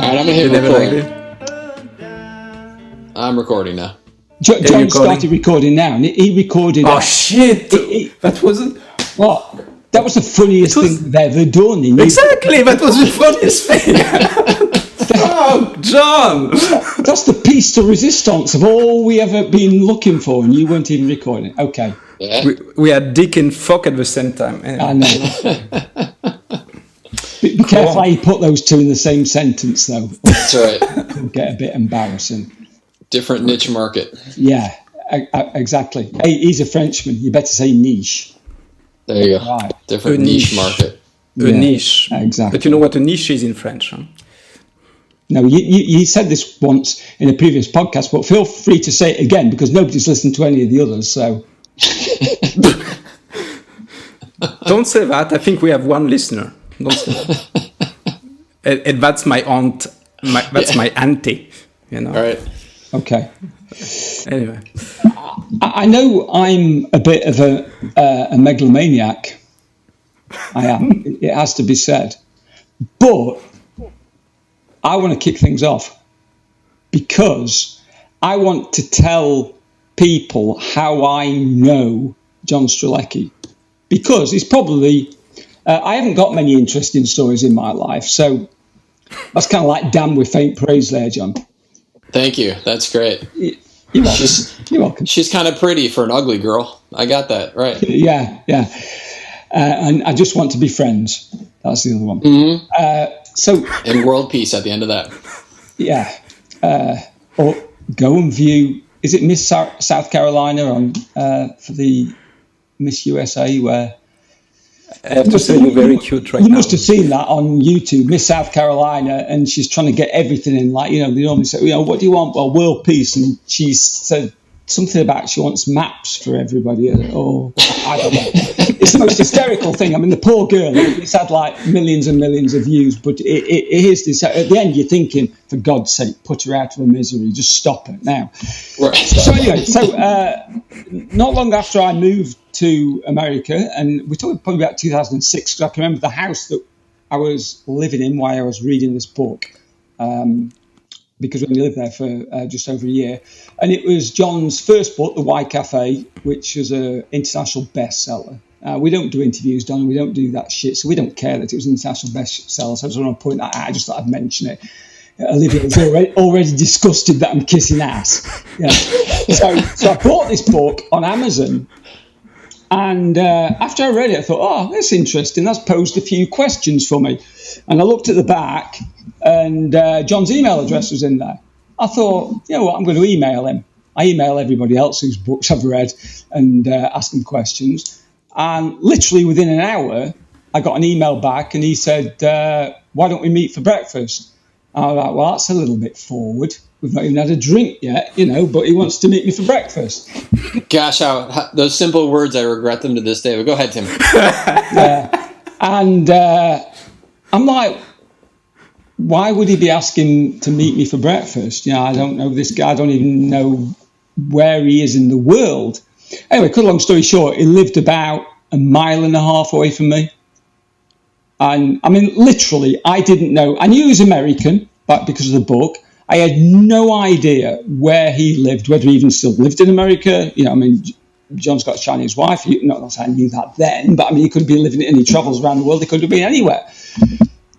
I'm going to hit record. I'm recording now. John started recording now, and he recorded. Oh shit! That wasn't. What? That was the funniest thing they've ever done. Exactly, that was the funniest thing. Oh, John! That's the piece de resistance of all we ever been looking for, and you weren't even recording. Okay. Yeah. We had dick and fuck at the same time. I know. Be careful how you put those two in the same sentence, though. That's right. It'll get a bit embarrassing. Different niche market. Yeah, exactly. Hey, he's a Frenchman. You better say niche. There you go. Right. Different niche market. A niche. Exactly. But you know what a niche is in French, huh? No, you said this once in a previous podcast, but feel free to say it again because nobody's listened to any of the others, so... Don't say that. I think we have one listener. Don't say that. And that's my aunt. That's my auntie, you know. All right. Okay. Anyway. I know I'm a bit of a megalomaniac. I am. It has to be said. But I want to kick things off because I want to tell people how I know John Strelecky. Because he's probably... I haven't got many interesting stories in my life, so that's kind of like damn with faint praise there, John. Thank you. That's great. You're welcome. She's kind of pretty for an ugly girl. I got that, right. Yeah. And I just want to be friends. That's the other one. Mm-hmm. And world peace at the end of that. Yeah. Or go and view, is it Miss South Carolina on for the Miss USA where... I have to say you're very cute right now. You must have seen that on YouTube, Miss South Carolina, and she's trying to get everything in. Like, they normally say, what do you want? Well, world peace. And she said something about she wants maps for everybody. Or I don't know. It's the most hysterical thing. I mean, the poor girl, it's had like millions and millions of views, but it is this. At the end, you're thinking, for God's sake, put her out of her misery. Just stop it now. Right. So anyway, not long after I moved to America, and we're talking probably about 2006, because I can remember the house that I was living in while I was reading this book, because we only lived there for just over a year. And it was John's first book, The Y Cafe, which was an international bestseller. We don't do interviews, Don, we don't do that shit, so we don't care that it was an international bestseller, so I just want to point that out. I just thought I'd mention it. Olivier was already disgusted that I'm kissing ass. Yeah. So I bought this book on Amazon. And after I read it, I thought, that's interesting. That's posed a few questions for me. And I looked at the back, and John's email address was in there. I thought, you know what, I'm going to email him. I email everybody else whose books I've read and ask them questions. And literally within an hour, I got an email back, and he said, why don't we meet for breakfast? I was like, well, that's a little bit forward. We've not even had a drink yet, but he wants to meet me for breakfast. Gosh, how those simple words, I regret them to this day. But go ahead, Tim. And I'm like, why would he be asking to meet me for breakfast? I don't know this guy. I don't even know where he is in the world. Anyway, cut a long story short, he lived about a mile and a half away from me. And I mean, literally, I didn't know. I knew he was American, but because of the book. I had no idea where he lived, whether he even still lived in America. John's got a Chinese wife. Not that I knew that then, but he could be living, and he travels around the world. He could have been anywhere.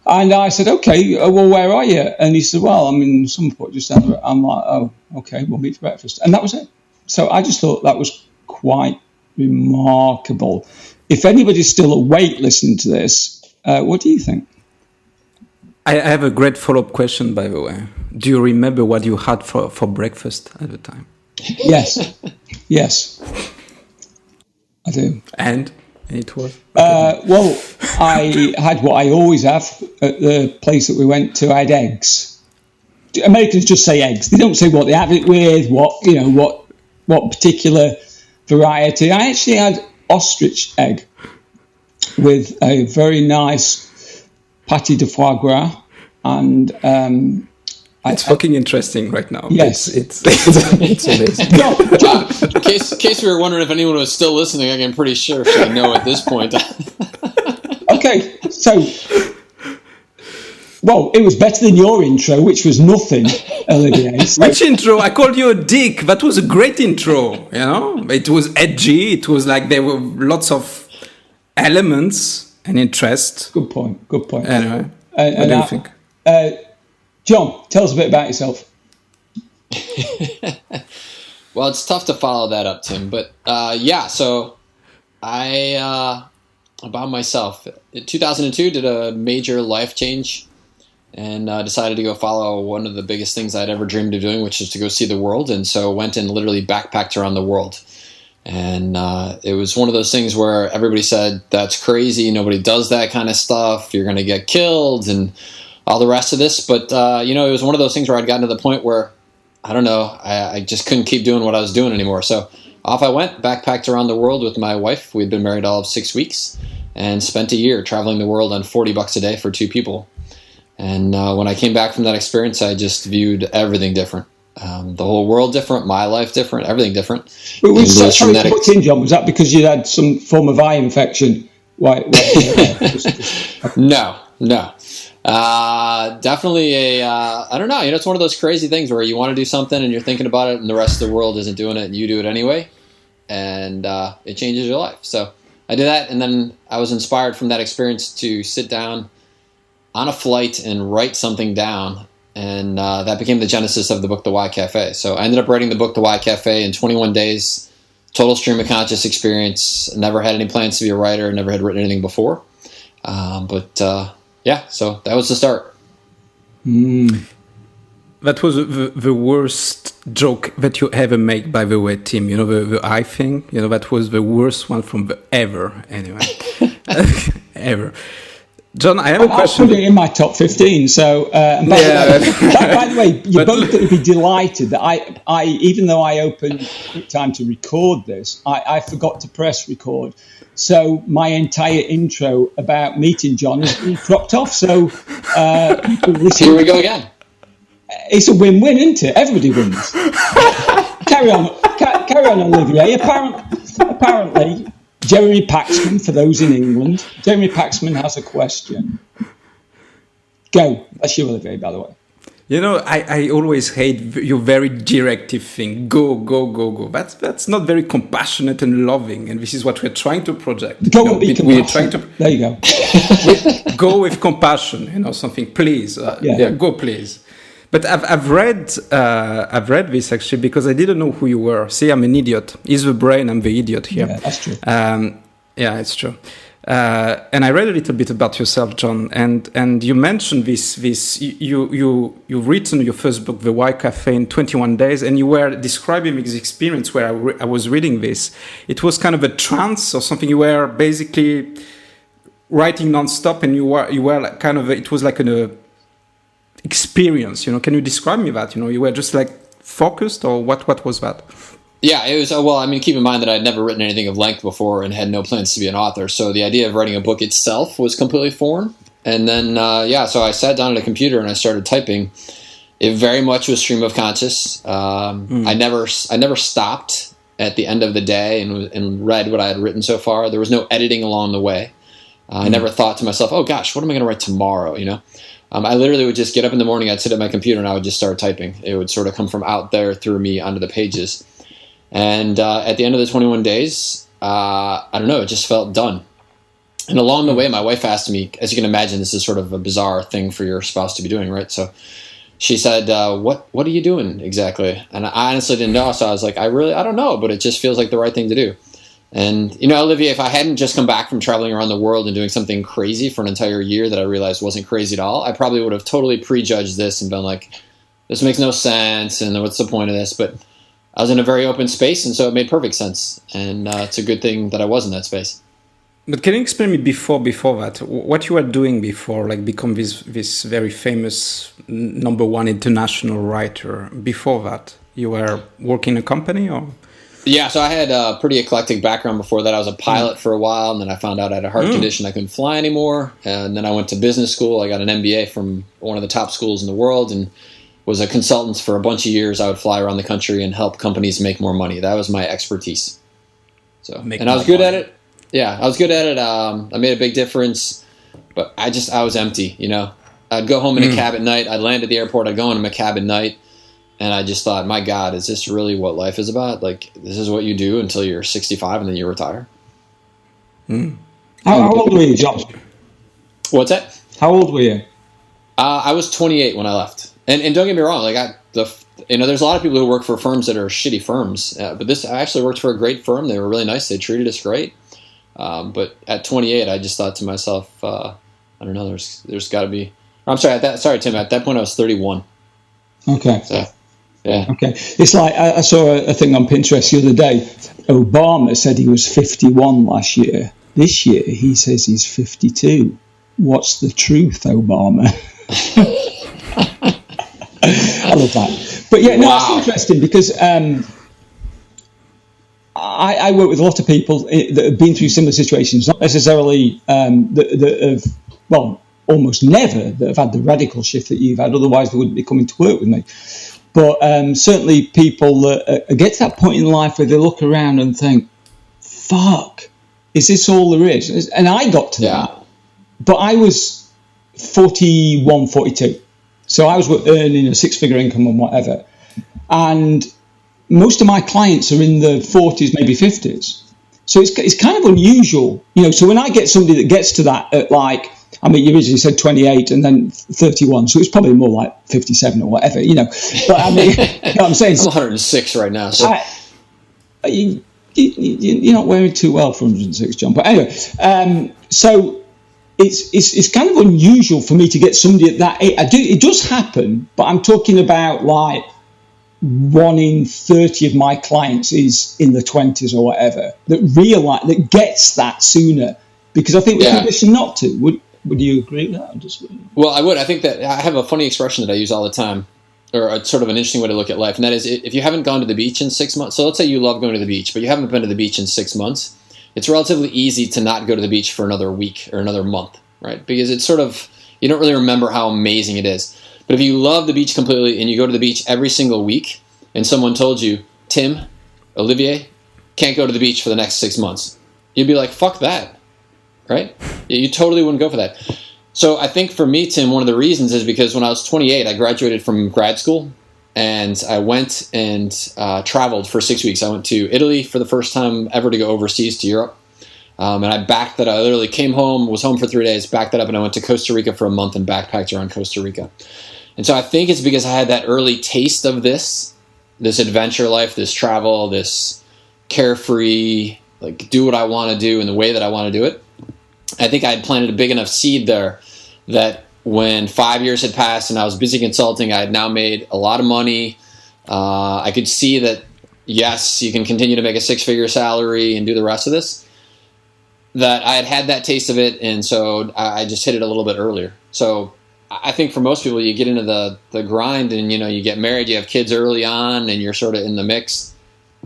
And I said, okay, well, where are you? And he said, well, I'm in Sunport, just down the road. I'm like, oh, okay, we'll meet for breakfast. And that was it. So I just thought that was quite remarkable. If anybody's still awake listening to this, what do you think? I have a great follow-up question, by the way. Do you remember what you had for breakfast at the time? Yes, I do. And it was? Well, I had what I always have at the place that we went to. I had eggs. Americans just say eggs. They don't say what they have it with, what particular variety. I actually had ostrich egg with a very nice pâté de foie gras, and It's fucking interesting right now. Yes. It's amazing. John, In case we were wondering if anyone was still listening, I'm pretty sure I know at this point. okay, so, well, it was better than your intro, which was nothing, Olivier. So, Which intro? I called you a dick. That was a great intro, you know? It was edgy. It was like there were lots of elements and interest. good point. Anyway, what do you think? John, tell us a bit about yourself. Well, it's tough to follow that up, Tim. But so I, about myself, in 2002, did a major life change and decided to go follow one of the biggest things I'd ever dreamed of doing, which is to go see the world. And so went and literally backpacked around the world. And it was one of those things where everybody said, that's crazy. Nobody does that kind of stuff. You're going to get killed and all the rest of this. But, it was one of those things where I'd gotten to the point where, I don't know, I just couldn't keep doing what I was doing anymore. So off I went, backpacked around the world with my wife. We'd been married all of 6 weeks and spent a year traveling the world on $40 a day for 2 people. And when I came back from that experience, I just viewed everything different. The whole world different, my life different, everything different. But John, was that because you had some form of eye infection? Why? No. Definitely I don't know. It's one of those crazy things where you want to do something and you're thinking about it and the rest of the world isn't doing it and you do it anyway. And it changes your life. So I did that. And then I was inspired from that experience to sit down on a flight and write something down. And that became the genesis of the book, The Why Cafe. So I ended up writing the book, The Why Cafe, in 21 days, total stream of conscious experience. Never had any plans to be a writer, never had written anything before. So that was the start. That was the worst joke that you ever make, by the way, Tim. The eye thing, that was the worst one from ever, anyway. Ever. John, I have a question. I'll put it in my top 15. So, by the way, you're both going to be delighted that I even though I opened QuickTime to record this, I forgot to press record. So my entire intro about meeting John has been cropped off. So here we go again. It's a win-win, isn't it? Everybody wins. Carry on, Olivier. Apparently. Jeremy Paxman, for those in England. Jeremy Paxman has a question. Go. That's you, Olivier, by the way. I always hate your very directive thing. Go. That's not very compassionate and loving, and this is what we're trying to project. Go and be compassionate. There you go. Go with compassion, something, please. Go, please. But I've read this actually because I didn't know who you were. See, I'm an idiot. He's the brain, I'm the idiot here. Yeah, that's true. It's true. And I read a little bit about yourself, John, and you mentioned this. You've written your first book, The Why Cafe, in 21 days, and you were describing this experience where I was reading this. It was kind of a trance or something. You were basically writing nonstop, and you were like kind of. It was like an experience. Can you describe me that? You were just like focused, or what was that? Yeah, it was, keep in mind that I'd never written anything of length before and had no plans to be an author. So the idea of writing a book itself was completely foreign. And then, so I sat down at a computer and I started typing. It very much was stream of conscious. I never stopped at the end of the day and read what I had written so far. There was no editing along the way. I never thought to myself, oh gosh, what am I going to write tomorrow? I literally would just get up in the morning, I'd sit at my computer and I would just start typing. It would sort of come from out there through me onto the pages. And at the end of the 21 days, I don't know, it just felt done. And along the way, my wife asked me, as you can imagine, this is sort of a bizarre thing for your spouse to be doing, right? So she said, what are you doing exactly? And I honestly didn't know. So I was like, I don't know, but it just feels like the right thing to do. And, Olivier, if I hadn't just come back from traveling around the world and doing something crazy for an entire year that I realized wasn't crazy at all, I probably would have totally prejudged this and been like, this makes no sense. And what's the point of this? But I was in a very open space, and so it made perfect sense. And it's a good thing that I was in that space. But can you explain me before that, what you were doing before, like become this very famous #1 international writer? Before that, you were working in a company, or? Yeah, so I had a pretty eclectic background before that. I was a pilot for a while, and then I found out I had a heart condition. I couldn't fly anymore. And then I went to business school. I got an MBA from one of the top schools in the world. And was a consultant for a bunch of years. I would fly around the country and help companies make more money. That was my expertise. So, and I was good at it. Yeah, I was good at it. I made a big difference, but I was empty, you know. I'd go home in a cab at night. I'd land at the airport. I'd go in a cab at night. And I just thought, my God, is this really what life is about? Like, this is what you do until you're 65 and then you retire? How old were you, John? What's that? How old were you? I was 28 when I left. And don't get me wrong, like there's a lot of people who work for firms that are shitty firms, but I actually worked for a great firm. They were really nice. They treated us great. But at 28, I just thought to myself, I don't know. There's got to be. I'm sorry. Sorry, Tim. At that point, I was 31. Okay. So, yeah. Okay. It's like I saw a thing on Pinterest the other day. Obama said he was 51 last year. This year, he says he's 52. What's the truth, Obama? I love that. But yeah, no, it's interesting because I work with a lot of people that have been through similar situations, not necessarily that have, well, almost never that have had the radical shift that you've had. Otherwise, they wouldn't be coming to work with me. But certainly people that get to that point in life where they look around and think, fuck, is this all there is? And I got to that. But I was 41, 42. So I was earning a six-figure income and whatever. And most of my clients are in the 40s, maybe 50s. So it's kind of unusual. You know, so when I get somebody that gets to that at like, I mean, you originally said 28 and then 31. So it's probably more like 57 or whatever, you know. But I mean, you know what I'm saying? I'm 106 right now. So. You're not wearing too well for 106, John. But anyway, so it's kind of unusual for me to get somebody at that age. It does happen, but I'm talking about like 1 in 30 of my clients is in the 20s or whatever that gets that sooner, because I think we're conditioned not to. Would you agree with that? Well, I would. I think that I have a funny expression that I use all the time, or a sort of an interesting way to look at life, and that is if you haven't gone to the beach in 6 months. So let's say you love going to the beach, but you haven't been to the beach in 6 months. It's relatively easy to not go to the beach for another week or another month, right? Because it's sort of, you don't really remember how amazing it is. But if you love the beach completely and you go to the beach every single week, and someone told you, Tim, Olivier, can't go to the beach for the next 6 months, you'd be like, fuck that, right? You totally wouldn't go for that. So I think for me, Tim, one of the reasons is because when I was 28, I graduated from grad school, and I went and traveled for 6 weeks. I went to Italy for the first time ever to go overseas to Europe. And I backed that. I literally came home, was home for 3 days, backed that up, and I went to Costa Rica for a month and backpacked around Costa Rica. And so I think it's because I had that early taste of this adventure life, this travel, this carefree, like do what I want to do in the way that I want to do it. I think I had planted a big enough seed there that when 5 years had passed and I was busy consulting, I had now made a lot of money. I could see that, yes, you can continue to make a six-figure salary and do the rest of this. That I had that taste of it, and so I just hit it a little bit earlier. So I think for most people, you get into the grind and, you know, you get married, you have kids early on, and you're sort of in the mix.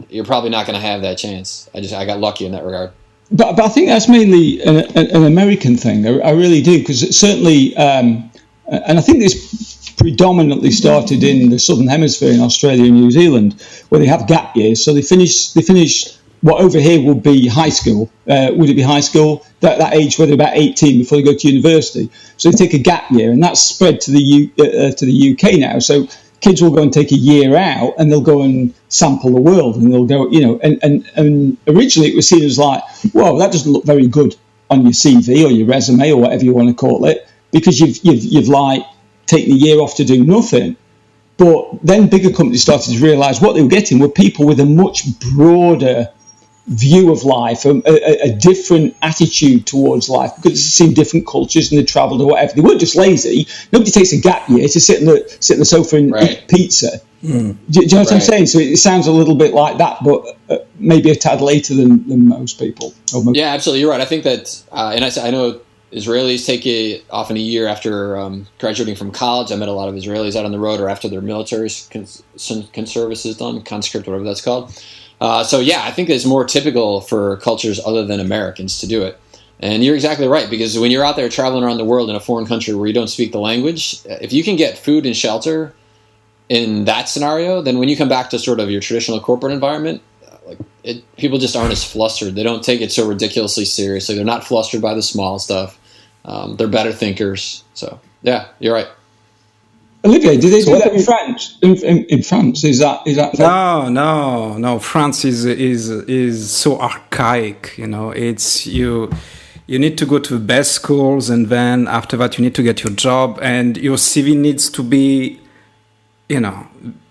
You're probably not going to have that chance. I got lucky in that regard. But I think that's mainly an American thing. I really do, because certainly, and I think this predominantly started in the Southern Hemisphere, in Australia and New Zealand, where they have gap years. So they finish what over here would be high school. Would it be high school? That age where they're about 18 before they go to university. So they take a gap year, and that's spread to the UK now. So kids will go and take a year out, and they'll go and sample the world, and they'll go, you know. And originally it was seen as like, whoa, that doesn't look very good on your CV or your resume or whatever you want to call it, because you've like taken a year off to do nothing. But then bigger companies started to realise what they were getting were people with a much broader view of life, a different attitude towards life, because they've seen different cultures and they travelled or whatever. They weren't just lazy. Nobody takes a gap year to sit on the sofa and eat pizza. Do you know what I'm saying? So it sounds a little bit like that, but maybe a tad later than most people. Yeah, absolutely. You're right. I think that, and I know Israelis take often a year after graduating from college. I met a lot of Israelis out on the road or after their military conservice is done, conscript, whatever that's called. So yeah, I think it's more typical for cultures other than Americans to do it. And you're exactly right, because when you're out there traveling around the world in a foreign country where you don't speak the language, if you can get food and shelter in that scenario, then when you come back to sort of your traditional corporate environment, people just aren't as flustered. They don't take it so ridiculously seriously. They're not flustered by the small stuff. They're better thinkers. So yeah, you're right. Olivier, do they do that in France? In France, is that? No. France is so archaic. It's you need to go to the best schools, and then after that you need to get your job, and your CV needs to be,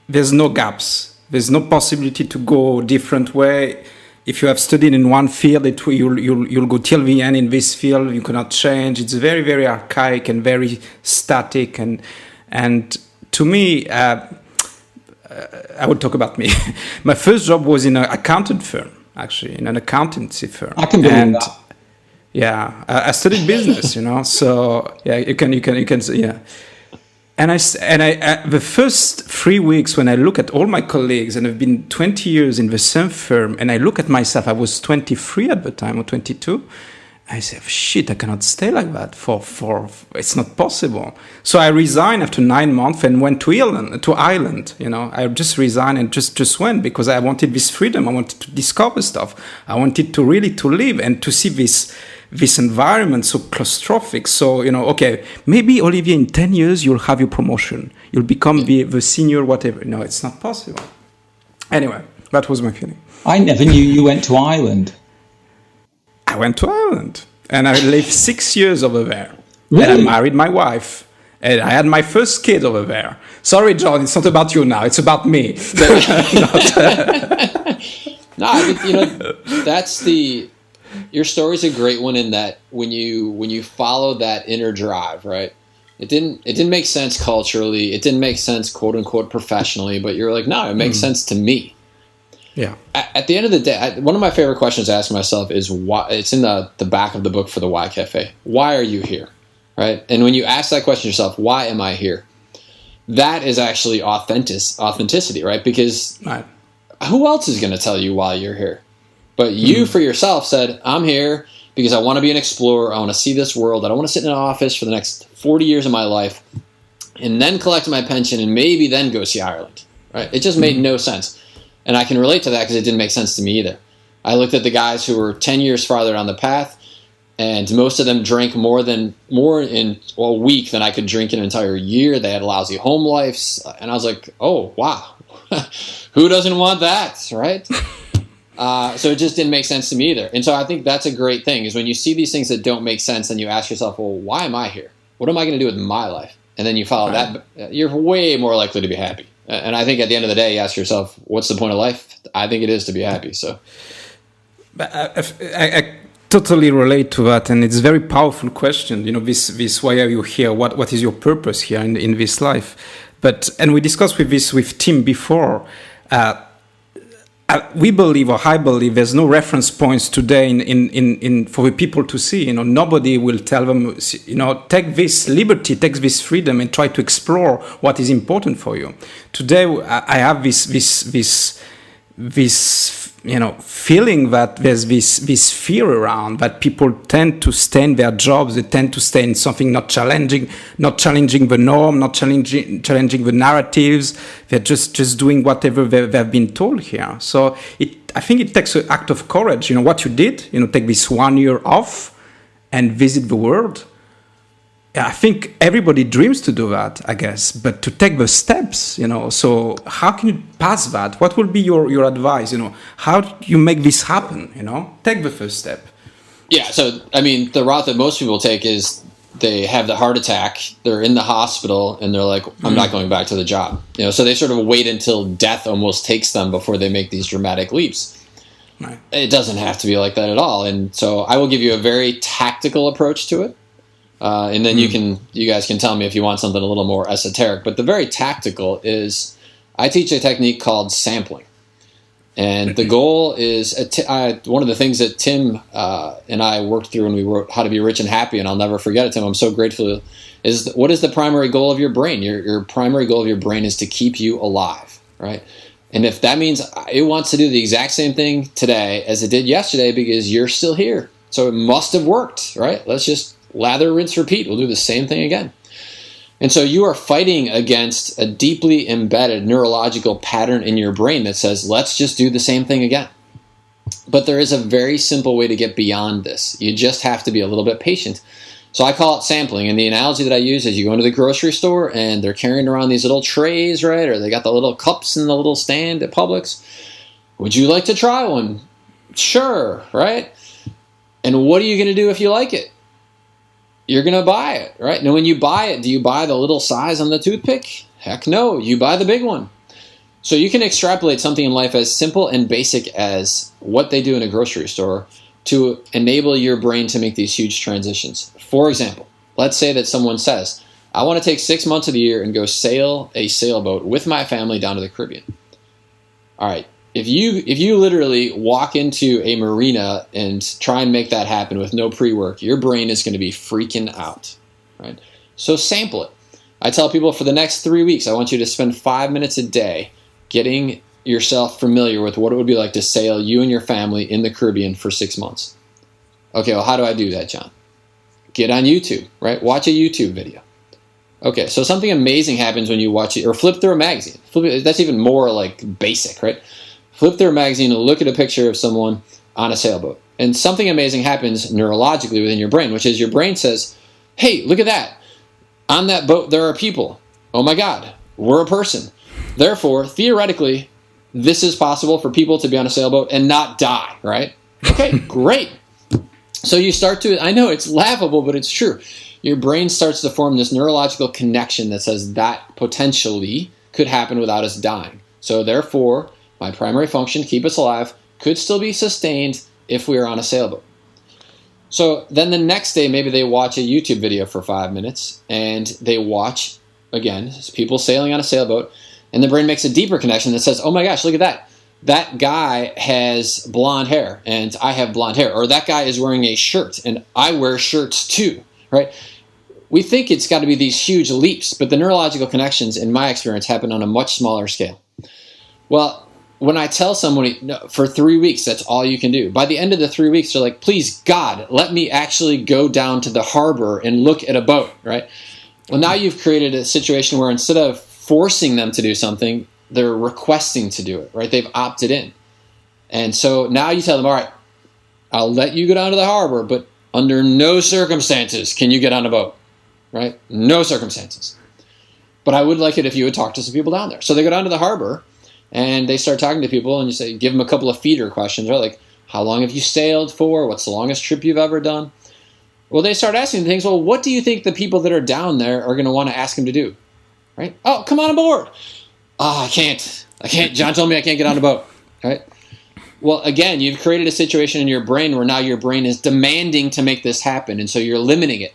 there's no gaps. There's no possibility to go a different way. If you have studied in one field, you'll go till the end in this field. You cannot change. It's very, very archaic and very static. And to me, I would talk about me. My first job was in an accountant firm, actually, in an accountancy firm. I can believe that. Yeah, I studied business, So yeah, you can say, yeah. And I the first 3 weeks when I look at all my colleagues, and I've been 20 years in the same firm, and I look at myself, I was 23 at the time, or 22. I say, shit, I cannot stay like that for it's not possible. So I resigned after 9 months and went to Ireland. I just resigned and just went because I wanted this freedom. I wanted to discover stuff. I wanted to really to live and to see this environment so claustrophic. So, okay, maybe Olivier, in 10 years, you'll have your promotion. You'll become the senior, whatever. No, it's not possible. Anyway, that was my feeling. I never knew you went to Ireland. I went to Ireland and I lived 6 years over there. Really? And I married my wife. And I had my first kid over there. Sorry, John, it's not about you now. It's about me. No, I think, that's your story's a great one in that when you follow that inner drive, right? It didn't make sense culturally. It didn't make sense, quote unquote, professionally, but you're like, no, it makes sense to me. Yeah. At the end of the day, one of my favorite questions to ask myself is why. It's in the back of the book for the Why Cafe. Why are you here? Right? And when you ask that question to yourself, why am I here? That is actually authenticity, right? Because who else is going to tell you why you're here? But you, for yourself, said, I'm here because I want to be an explorer. I want to see this world. I don't want to sit in an office for the next 40 years of my life and then collect my pension and maybe then go see Ireland. Right? It just made no sense. And I can relate to that because it didn't make sense to me either. I looked at the guys who were 10 years farther down the path, and most of them drank more in a week than I could drink in an entire year. They had lousy home lives. And I was like, oh, wow. Who doesn't want that, right? So it just didn't make sense to me either. And so I think that's a great thing is when you see these things that don't make sense and you ask yourself, well, why am I here? What am I going to do with my life? And then you follow that, you're way more likely to be happy. And I think at the end of the day, you ask yourself, what's the point of life? I think it is to be happy. So I totally relate to that. And it's a very powerful question. This why are you here? What is your purpose here in this life? And we discussed with Tim before, we believe, or I believe, there's no reference points today in for the people to see. Nobody will tell them, take this liberty, take this freedom, and try to explore what is important for you. Today, I have this feeling that there's this fear around, that people tend to stay in their jobs. They tend to stay in something not challenging the norm, not challenging the narratives. They're just doing whatever they've been told here. So I think it takes an act of courage. What you did, take this 1 year off and visit the world. I think everybody dreams to do that, I guess, but to take the steps, so how can you pass that? What will be your advice? How do you make this happen? Take the first step. Yeah. So, the route that most people take is they have the heart attack, they're in the hospital, and they're like, I'm not going back to the job. So they sort of wait until death almost takes them before they make these dramatic leaps. Right. It doesn't have to be like that at all. And so I will give you a very tactical approach to it. And then you guys can tell me if you want something a little more esoteric. But the very tactical is I teach a technique called sampling. And the goal is one of the things that Tim and I worked through when we wrote How to Be Rich and Happy, and I'll never forget it, Tim. I'm so grateful. Is what is the primary goal of your brain? Your primary goal of your brain is to keep you alive, right? And if that means it wants to do the exact same thing today as it did yesterday because you're still here. So it must have worked, right? Let's just lather, rinse, repeat. We'll do the same thing again. And so you are fighting against a deeply embedded neurological pattern in your brain that says, let's just do the same thing again. But there is a very simple way to get beyond this. You just have to be a little bit patient. So I call it sampling. And the analogy that I use is you go into the grocery store and they're carrying around these little trays, right? Or they got the little cups in the little stand at Publix. Would you like to try one? Sure, right? And what are you going to do if you like it? You're going to buy it, right? Now, when you buy it, do you buy the little size on the toothpick? Heck no, you buy the big one. So you can extrapolate something in life as simple and basic as what they do in a grocery store to enable your brain to make these huge transitions. For example, let's say that someone says, I want to take 6 months of the year and go sail a sailboat with my family down to the Caribbean. All right. If you literally walk into a marina and try and make that happen with no pre-work, your brain is going to be freaking out, right? So sample it. I tell people for the next 3 weeks, I want you to spend 5 minutes a day getting yourself familiar with what it would be like to sail you and your family in the Caribbean for 6 months. Okay, well, how do I do that, John? Get on YouTube, right? Watch a YouTube video. Okay, so something amazing happens when you watch it, or flip through a magazine. That's even more like basic, right? Flip through a magazine and look at a picture of someone on a sailboat. And something amazing happens neurologically within your brain, which is your brain says, hey, look at that. On that boat, there are people. Oh my God, we're a person. Therefore, theoretically, this is possible for people to be on a sailboat and not die, right? Okay, great. So you start to, I know it's laughable, but it's true. Your brain starts to form this neurological connection that says that potentially could happen without us dying. So therefore, my primary function, keep us alive, could still be sustained if we are on a sailboat. So then the next day, maybe they watch a YouTube video for 5 minutes, and they watch, again, people sailing on a sailboat, and the brain makes a deeper connection that says, oh my gosh, look at that. That guy has blonde hair, and I have blonde hair. Or that guy is wearing a shirt, and I wear shirts too, right? We think it's got to be these huge leaps, but the neurological connections, in my experience, happen on a much smaller scale. Well, when I tell someone, no, for 3 weeks, that's all you can do. By the end of the 3 weeks, they're like, please, God, let me actually go down to the harbor and look at a boat, right? Well, now you've created a situation where instead of forcing them to do something, they're requesting to do it, right? They've opted in. And so now you tell them, all right, I'll let you go down to the harbor, but under no circumstances can you get on a boat, right? No circumstances. But I would like it if you would talk to some people down there. So they go down to the harbor, and they start talking to people, and you say, give them a couple of feeder questions, right? Like, how long have you sailed for? What's the longest trip you've ever done? Well, they start asking things. Well, what do you think the people that are down there are going to want to ask them to do? Right? Oh, come on aboard. Oh, I can't. John told me I can't get on a boat. Right? Well, again, you've created a situation in your brain where now your brain is demanding to make this happen, and so you're limiting it.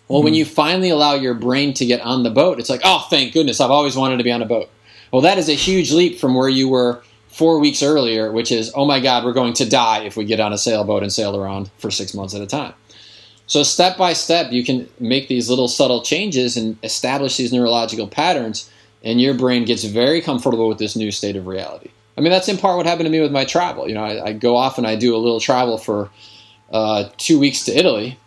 Well, when you finally allow your brain to get on the boat, it's like, oh, thank goodness, I've always wanted to be on a boat. Well, that is a huge leap from where you were 4 weeks earlier, which is, oh my God, we're going to die if we get on a sailboat and sail around for 6 months at a time. So step by step, you can make these little subtle changes and establish these neurological patterns, and your brain gets very comfortable with this new state of reality. I mean, that's in part what happened to me with my travel. You know, I go off and I do a little travel for 2 weeks to Italy,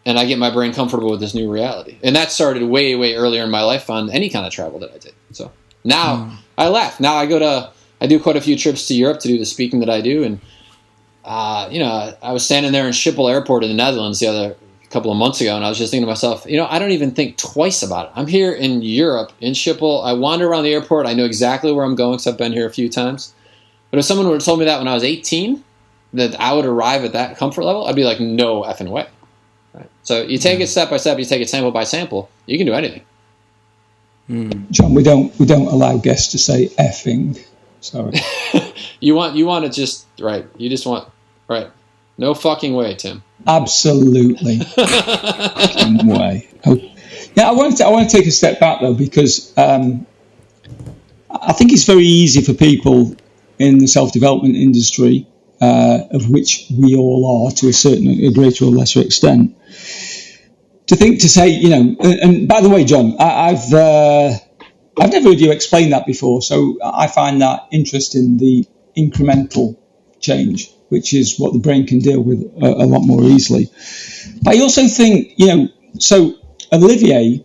and I get my brain comfortable with this new reality. And that started way, way earlier in my life on any kind of travel that I did. So now I left. Now I do quite a few trips to Europe to do the speaking that I do. And, I was standing there in Schiphol Airport in the Netherlands a couple of months ago, and I was just thinking to myself, I don't even think twice about it. I'm here in Europe, in Schiphol. I wander around the airport. I know exactly where I'm going because I've been here a few times. But if someone would have told me that when I was 18, that I would arrive at that comfort level, I'd be like, no effing way. Right? So you take it step by step, you take it sample by sample, you can do anything. John, we don't allow guests to say effing. Sorry. you want to just right. You just want right. No fucking way, Tim. Absolutely. Fucking way. Oh. Yeah, I want to take a step back though, because I think it's very easy for people in the self-development industry, of which we all are to a greater or lesser extent, to say, and by the way, John, I've never heard you explain that before, so I find that interesting, the incremental change, which is what the brain can deal with a lot more easily. But I also think, so Olivier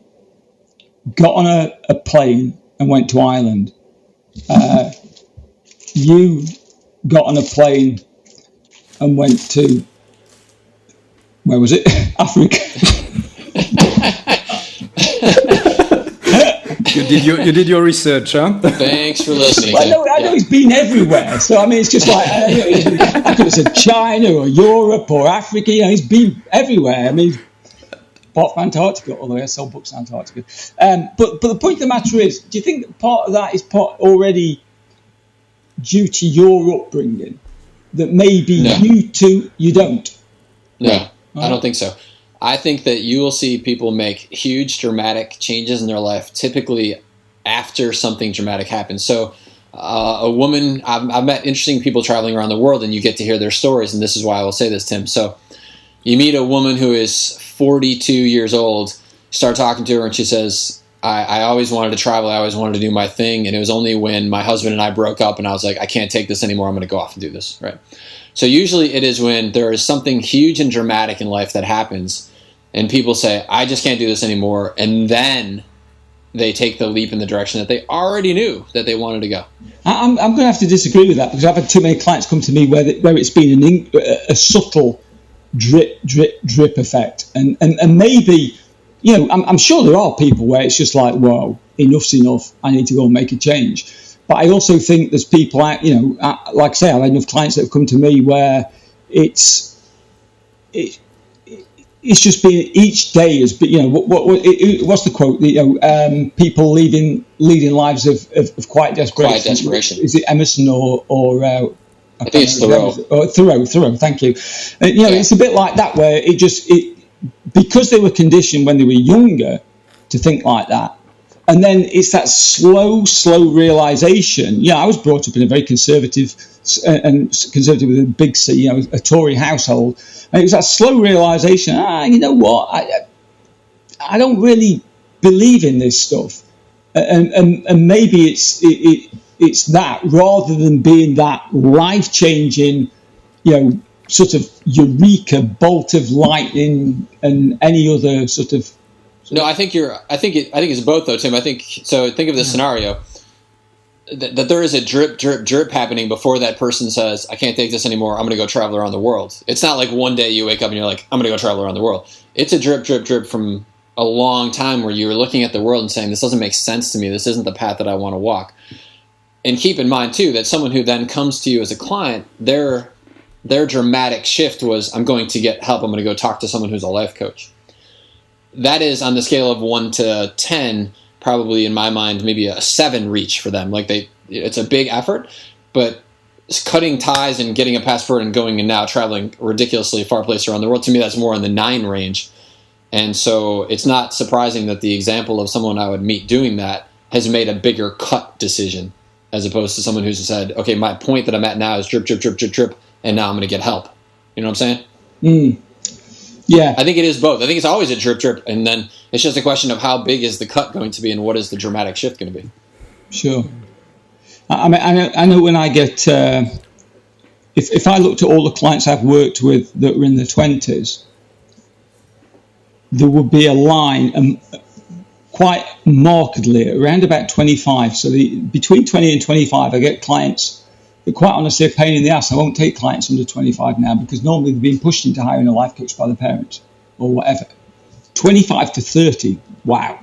got on a plane and went to Ireland. You got on a plane and went to, where was it? Africa. You did your research, huh? Thanks for listening. Well, I know he's been everywhere. So, I mean, it's just like, I could have said China or Europe or Africa. You know, he's been everywhere. I mean, he's bought from Antarctica, although I sell books in Antarctica. But the point of the matter is, do you think that part of that is already due to your upbringing? That maybe you don't? No, right. I don't think so. I think that you will see people make huge dramatic changes in their life, typically after something dramatic happens. So a woman, I've met interesting people traveling around the world, and you get to hear their stories, and this is why I will say this, Tim. So you meet a woman who is 42 years old, start talking to her, and she says, I always wanted to travel, I always wanted to do my thing, and it was only when my husband and I broke up, and I was like, I can't take this anymore, I'm going to go off and do this, right? So usually it is when there is something huge and dramatic in life that happens, and people say, I just can't do this anymore, and then they take the leap in the direction that they already knew that they wanted to go. I'm going to have to disagree with that, because I've had too many clients come to me where it's been a subtle drip effect, and maybe, you know, I'm sure there are people where it's just like, whoa, enough's enough, I need to go and make a change. But I also think there's people, you know, like I say, I've had enough clients that have come to me where it's just been, each day has been, you know, what's the quote? You know, people leading lives of quiet desperation. Quiet desperation. Is it Emerson or I think it's Thoreau. Thoreau. Thank you. You know, it's a bit like that, where because they were conditioned when they were younger to think like that. And then it's that slow realization. Yeah, I was brought up in a very conservative with a big C, you know, a Tory household. And it was that slow realization, you know what, I don't really believe in this stuff. And maybe it's that, rather than being that life-changing, you know, sort of eureka bolt of lightning and any other sort of. No, I think it's both, though, Tim. I think so. Think of this scenario that there is a drip happening before that person says, I can't take this anymore, I'm going to go travel around the world. It's not like one day you wake up and you're like, I'm going to go travel around the world. It's a drip from a long time where you're looking at the world and saying, this doesn't make sense to me. This isn't the path that I want to walk. And keep in mind, too, that someone who then comes to you as a client, their dramatic shift was, I'm going to get help. I'm going to go talk to someone who's a life coach. That is, on the scale of 1 to 10, probably in my mind, maybe a 7 reach for them. Like it's a big effort, but cutting ties and getting a passport and going and now traveling ridiculously far places around the world, to me, that's more in the 9 range. And so it's not surprising that the example of someone I would meet doing that has made a bigger cut decision, as opposed to someone who's said, okay, my point that I'm at now is drip, and now I'm going to get help. You know what I'm saying? Yeah. I think it is both. I think it's always a drip, and then it's just a question of how big is the cut going to be and what is the dramatic shift going to be. Sure. I mean, I know when I get, if I looked at all the clients I've worked with that were in their 20s, there would be a line quite markedly around about 25. So between 20 and 25, I get clients that quite honestly are a pain in the ass. I won't take clients under 25 now, because normally they've been pushed into hiring a life coach by their parents or whatever. 25 to 30, wow.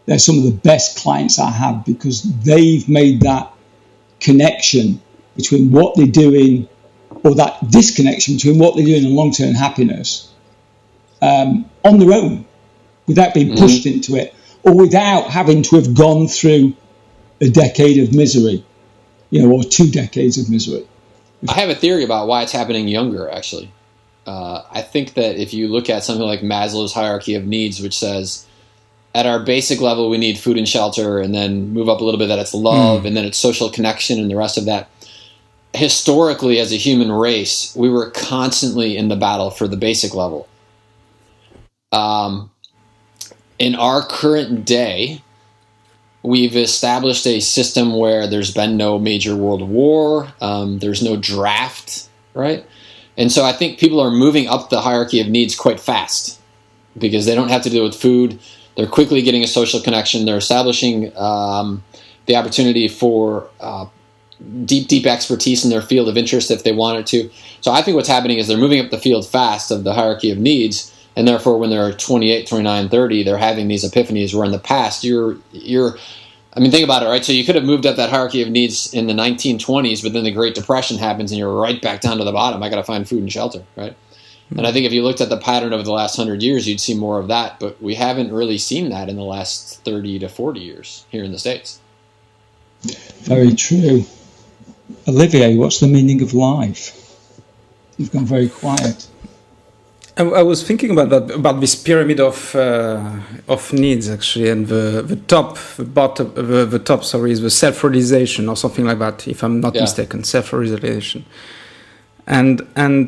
They're some of the best clients I have, because they've made that connection between what they're doing, or that disconnection between what they're doing and long-term happiness on their own, without being pushed into it, or without having to have gone through a decade of misery, you know, or 2 decades of misery. I have a theory about why it's happening younger, actually. I think that if you look at something like Maslow's hierarchy of needs, which says at our basic level we need food and shelter, and then move up a little bit that it's love, and then it's social connection and the rest of that. Historically, as a human race, we were constantly in the battle for the basic level. In our current day, we've established a system where there's been no major world war, there's no draft, right? And so I think people are moving up the hierarchy of needs quite fast, because they don't have to deal with food, They're quickly getting a social connection. They're establishing the opportunity for deep expertise in their field of interest if they wanted to. So I think what's happening is they're moving up the field fast of the hierarchy of needs, and therefore when they're 28, 29, 30, they're having these epiphanies where in the past I mean, think about it, right? So you could have moved up that hierarchy of needs in the 1920s, but then the Great Depression happens and you're right back down to the bottom. I got to find food and shelter, right? Mm-hmm. And I think if you looked at the pattern over the last 100 years, you'd see more of that, but we haven't really seen that in the last 30 to 40 years here in the States. Very true. Olivier, what's the meaning of life? You've gone very quiet. I was thinking about this pyramid of needs actually, and the top is the self-realization or something like that, if I'm not mistaken, self-realization, and I'm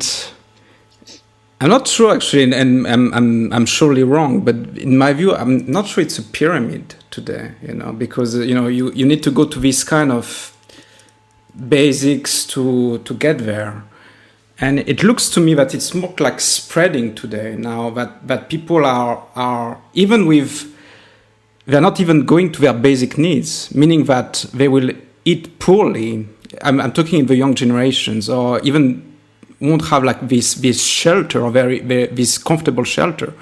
not sure actually, and I'm surely wrong, but in my view, I'm not sure it's a pyramid today, because you need to go to this kind of basics to get there. And it looks to me that it's more like spreading today now, that people are even they're not even going to their basic needs, meaning that they will eat poorly. I'm talking in the young generations, or even won't have like this shelter or this comfortable shelter,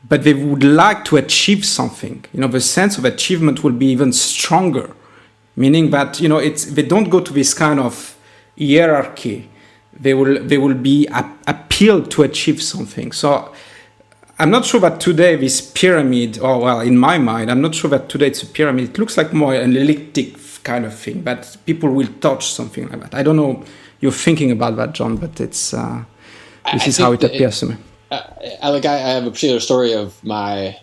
but they would like to achieve something. The sense of achievement will be even stronger, meaning that they don't go to this kind of hierarchy. They will be appealed to achieve something. So I'm not sure that today this pyramid, in my mind, I'm not sure that today it's a pyramid. It looks like more an elliptic kind of thing, that people will touch something like that. I don't know you're thinking about that, John, but it's this is how it appears to me. I have a particular story of my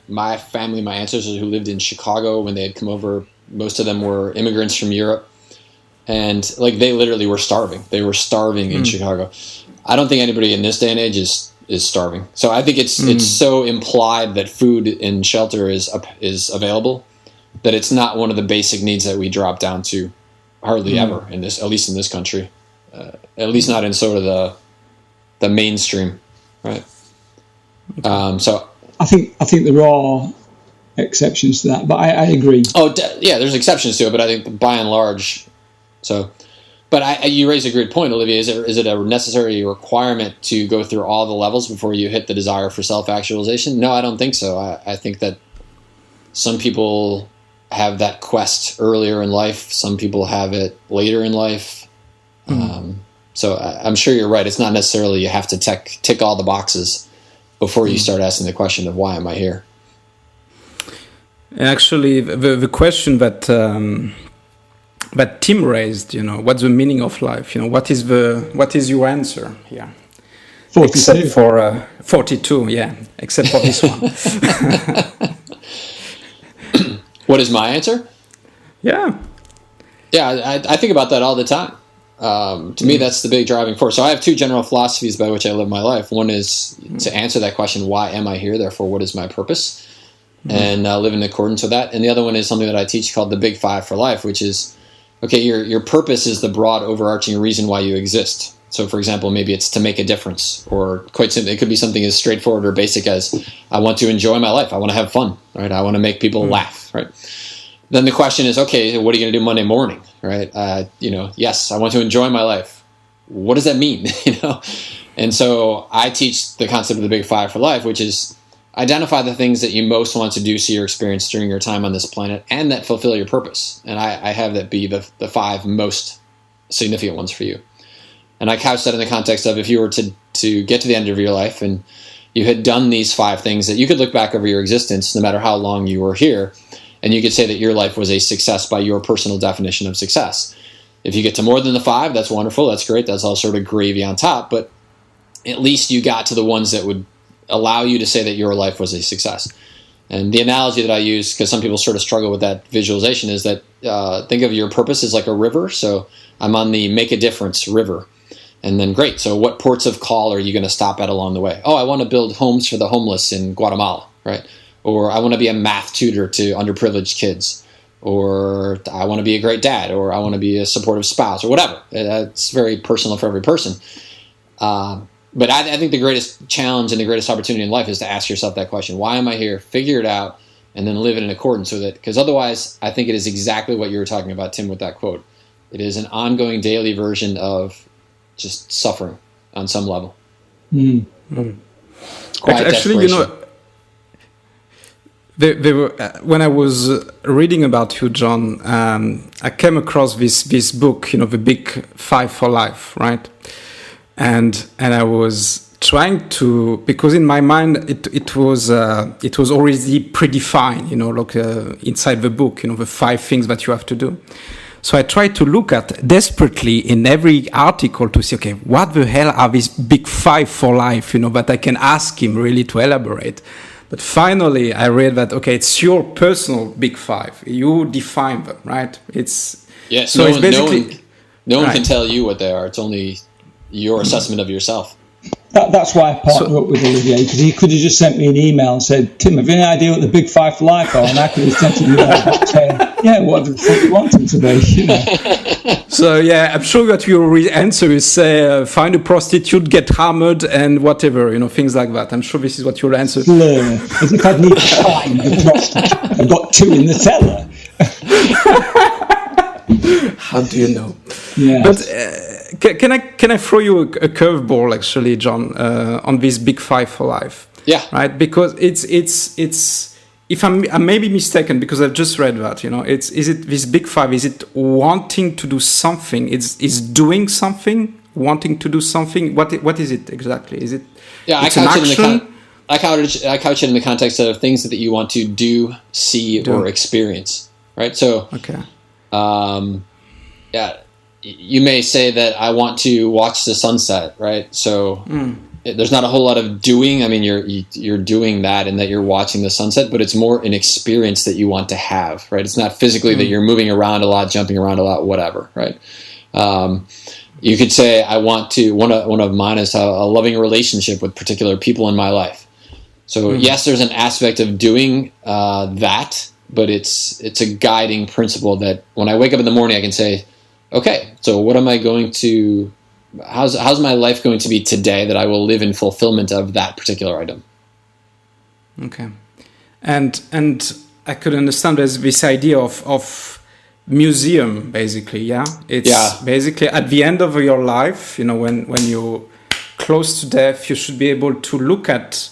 family, my ancestors who lived in Chicago when they had come over. Most of them were immigrants from Europe. And they literally were starving. They were starving in Chicago. I don't think anybody in this day and age is starving. So I think it's so implied that food and shelter is available that it's not one of the basic needs that we drop down to hardly ever in this, at least in this country, at least not in sort of the mainstream, right? So I think there are exceptions to that, but I agree. Oh yeah, there's exceptions to it, but I think by and large. So, but you raise a great point, Olivier. Is it a necessary requirement to go through all the levels before you hit the desire for self-actualization? No, I don't think so. I think that some people have that quest earlier in life. Some people have it later in life. So I'm sure you're right. It's not necessarily you have to tick all the boxes before you start asking the question of why am I here? Actually, the question that Tim raised, what's the meaning of life? What is your answer here? 42. Except for 42, yeah, except for this one. What is my answer? Yeah, I think about that all the time. To me, that's the big driving force. So I have two general philosophies by which I live my life. One is to answer that question, why am I here? Therefore, what is my purpose? And live in accordance with that. And the other one is something that I teach called the Big Five for Life, which is, okay, your purpose is the broad overarching reason why you exist. So, for example, maybe it's to make a difference, or quite simply, it could be something as straightforward or basic as I want to enjoy my life. I want to have fun, right? I want to make people laugh, right? Then the question is, okay, what are you going to do Monday morning, right? Yes, I want to enjoy my life. What does that mean? And so I teach the concept of the Big Five for Life, which is identify the things that you most want to do, see, or experience during your time on this planet, and that fulfill your purpose. And I have that be the five most significant ones for you. And I couch that in the context of if you were to get to the end of your life and you had done these five things, that you could look back over your existence, no matter how long you were here, and you could say that your life was a success by your personal definition of success. If you get to more than the five, that's wonderful, that's great, that's all sort of gravy on top, but at least you got to the ones that would allow you to say that your life was a success. And the analogy that I use, because some people sort of struggle with that visualization, is that think of your purpose as like a river. So I'm on the make a difference river. And then great, so what ports of call are you going to stop at along the way? Oh, I want to build homes for the homeless in Guatemala, right? Or I want to be a math tutor to underprivileged kids. Or I want to be a great dad. Or I want to be a supportive spouse, or whatever. It's very personal for every person. But I think the greatest challenge and the greatest opportunity in life is to ask yourself that question. Why am I here? Figure it out. and then live in accordance with it. Because otherwise, I think it is exactly what you were talking about, Tim, with that quote. It is an ongoing daily version of just suffering on some level. Actually, when I was reading about you, John, I came across this book, The Big Five for Life, right? And I was trying to, because in my mind it was already predefined, inside the book, the 5 things that you have to do. So I tried to look at desperately in every article to see, okay, what the hell are these big 5 for life, that I can ask him really to elaborate. But finally I read that, okay, it's your personal big 5. You define them, right? Yes. So no one can tell you what they are. It's only your assessment of yourself. That's why I partnered up with Olivier, because he could have just sent me an email and said, Tim, have you any idea what the big 5 for life are? And I could have sent him saying, yeah, what the fuck you want him to be? So, yeah, I'm sure that your answer is say, find a prostitute, get hammered, and whatever, things like that. I'm sure this is what you'll answer. As if I'd need to find a prostitute. I've got 2 in the cellar. How do you know? Yeah. But can I throw you a curveball, actually, John, on this big 5 for life? Yeah. Right. Because it's if I may be mistaken, because I've just read that, is it this big 5? Is it wanting to do something? Is doing something? Wanting to do something? What is it exactly? Is it? Yeah, I couch it in the context of things that you want to do, see, or experience. Right. So. Okay. Yeah, you may say that I want to watch the sunset, right? So there's not a whole lot of doing. I mean, you're doing that and that you're watching the sunset, but it's more an experience that you want to have, right? It's not physically that you're moving around a lot, jumping around a lot, whatever, right? You could say I want to. One of mine is a loving relationship with particular people in my life. So yes, there's an aspect of doing that. But it's a guiding principle that when I wake up in the morning, I can say, okay, so what am I going to, how's my life going to be today that I will live in fulfillment of that particular item? Okay. And I could understand there's this idea of museum, basically, yeah? It's basically at the end of your life, when you're close to death, you should be able to look at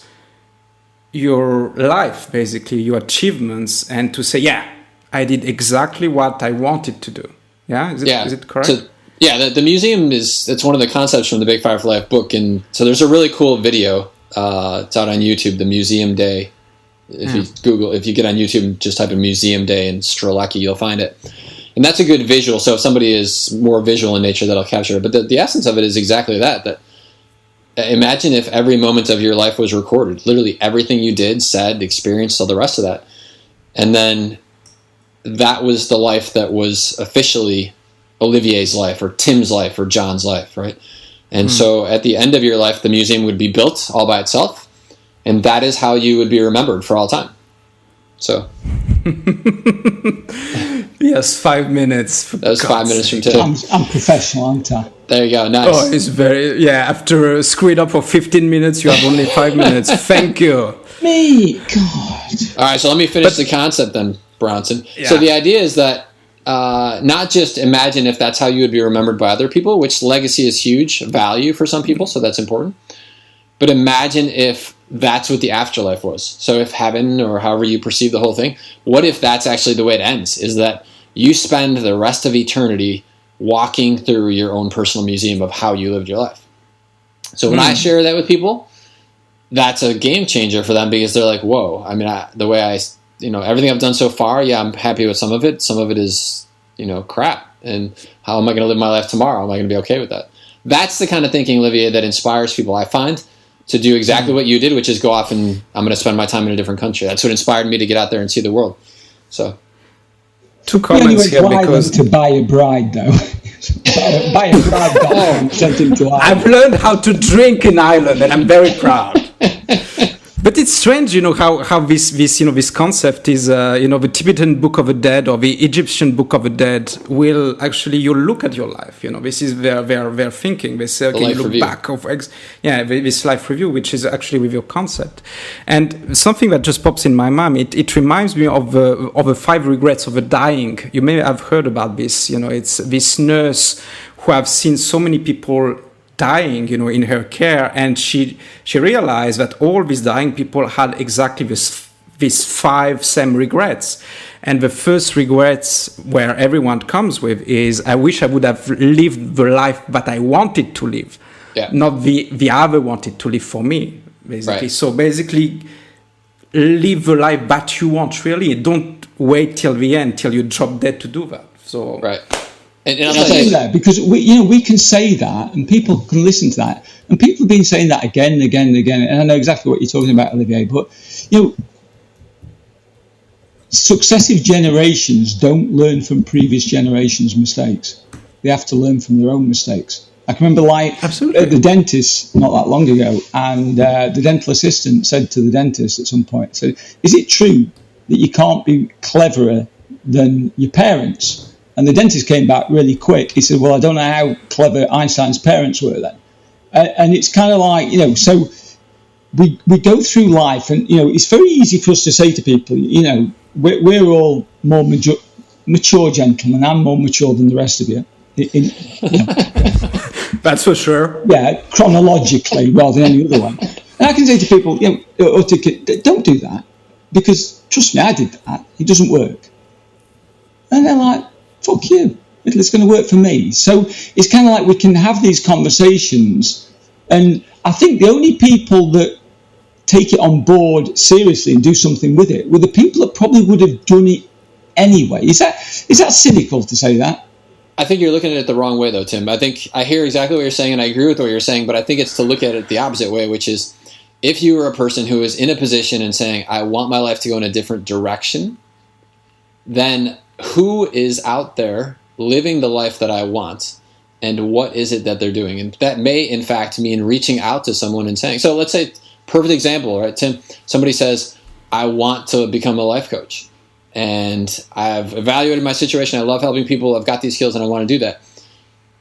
your life, basically your achievements, and to say, yeah, I did exactly what I wanted to do. Yeah, is it correct? So, the museum it's one of the concepts from the Big 5 for Life book, and so there's a really cool video. It's out on YouTube, the Museum Day. If you get on YouTube and just type in Museum Day and Strelecky, you'll find it. And that's a good visual. So if somebody is more visual in nature, that'll capture it. But the essence of it is exactly that. Imagine if every moment of your life was recorded, literally everything you did, said, experienced, all the rest of that. And then that was the life that was officially Olivier's life or Tim's life or John's life, right? And so at the end of your life, the museum would be built all by itself. And that is how you would be remembered for all time. So. Yes, 5 minutes. That was 5 minutes from Tim. I'm professional, aren't I? There you go. Nice. Oh, it's after screwing up for 15 minutes, you have only 5 minutes. Thank you. Me, God. All right, so let me finish the concept then, Bronson. Yeah. So the idea is that not just imagine if that's how you would be remembered by other people, which legacy is huge value for some people, so that's important. But imagine if that's what the afterlife was. So if heaven, or however you perceive the whole thing, what if that's actually the way it ends, is that you spend the rest of eternity walking through your own personal museum of how you lived your life. So when I share that with people, that's a game changer for them, because they're like, whoa, I mean, everything I've done so far, I'm happy with some of it. Some of it is, crap. And how am I going to live my life tomorrow? Am I going to be okay with that? That's the kind of thinking, Olivier, that inspires people, I find, to do exactly what you did, which is go off and I'm going to spend my time in a different country. That's what inspired me to get out there and see the world. So, 2 comments here, because to buy a bride, though. buy a bride. Sent him to Ireland. I've learned how to drink in Ireland, and I'm very proud. But it's strange, how this concept is, the Tibetan Book of the Dead or the Egyptian Book of the Dead will actually, you look at your life, this is their thinking. They say, okay, you look back this life review, which is actually with your concept. And something that just pops in my mind, it reminds me of the 5 regrets of the dying. You may have heard about this, it's this nurse who have seen so many people dying, in her care, and she realized that all these dying people had exactly these 5 same regrets. And the first regrets where everyone comes with is, I wish I would have lived the life that I wanted to live, not the other wanted to live for me, basically. Right. So basically, live the life that you want, really. Don't wait till the end, till you drop dead to do that. So right. And I'll tell you that, because we can say that and people can listen to that, and people have been saying that again and again and again, and I know exactly what you're talking about, Olivier, but successive generations don't learn from previous generations' mistakes. They have to learn from their own mistakes. I can remember at the dentist not that long ago, and the dental assistant said to the dentist at some point, said, is it true that you can't be cleverer than your parents? And the dentist came back really quick. He said, well, I don't know how clever Einstein's parents were then. And it's kind of like, so we go through life and, it's very easy for us to say to people, we're all more mature gentlemen. I'm more mature than the rest of you. That's for sure. Yeah, chronologically rather than any other way. And I can say to people, don't do that, because trust me, I did that. It doesn't work. And they're like, fuck you, it's going to work for me. So it's kind of like we can have these conversations, and I think the only people that take it on board seriously and do something with it were the people that probably would have done it anyway. Is that cynical to say that? I think you're looking at it the wrong way, though, Tim. I think I hear exactly what you're saying, and I agree with what you're saying, but I think it's to look at it the opposite way, which is if you were a person who is in a position and saying, I want my life to go in a different direction, then who is out there living the life that I want, and what is it that they're doing? And that may, in fact, mean reaching out to someone and saying, so let's say, perfect example, right, Tim, somebody says, I want to become a life coach, and I've evaluated my situation, I love helping people, I've got these skills, and I want to do that.